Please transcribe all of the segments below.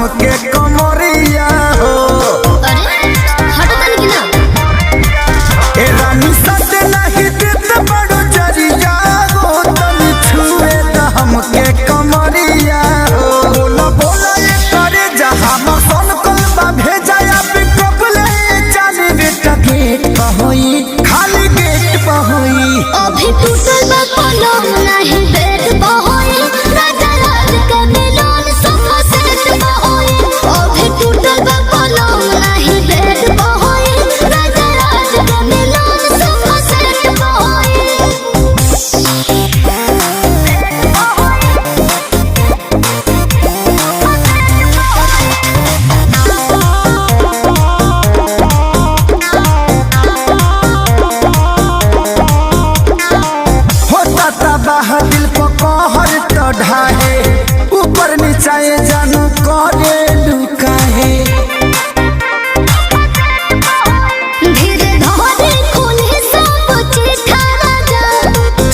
हमके कमरिया हो। अरे हटतन की ना ए रानी सद नहीं देत बड़ो जरिया हो, तनी छुए द हमके कमरिया हो। बोला बोला ये करे जहां मसन कलबा भेजा या पिकअप ले जाने बेटा गेट पे होई, खाली गेट पे होई। अभी टूटल बा पलंग नहीं बेड पे होई, राजा राज के मिलन सोफा सेट पे होई। अभी टूटल बा पलंग नहीं बेड पे होई, राजा राज के मिलन सोफा सेट पे होई। होता तबाह दिल को कहर तो ढाहे, ऊपर नीचाए जानू करे लुकाहे। धीरे धीरे खुले सब चिट्ठा राजा,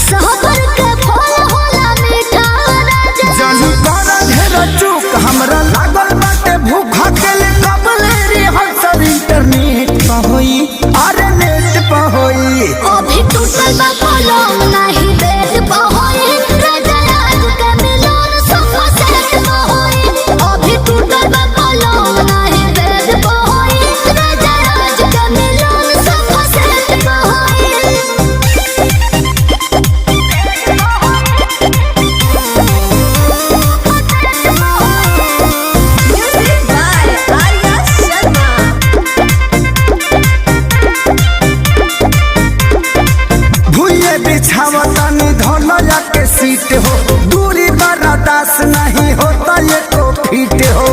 सहबर के फल होला मीठा राजा। जानू कर ढेर चूक हमरा लागल बाटे भूख अकेले कबले रे हर इंटरनेट पे होई, अरे नेट पे होई। अभी टूटल बा पलंग नहीं बेड पे होई, राजा राज के मिलन सोफा सेट पे होई। अभी टूटल बा पलंग नहीं बेड पे होई, राजा राज के मिलन सोफा सेट पे होई। Music by Arya Sharma. भूये बिछावता धोलया के सीट हो, दूरी बर्दाश्त नहीं होता ये तो फिट हो।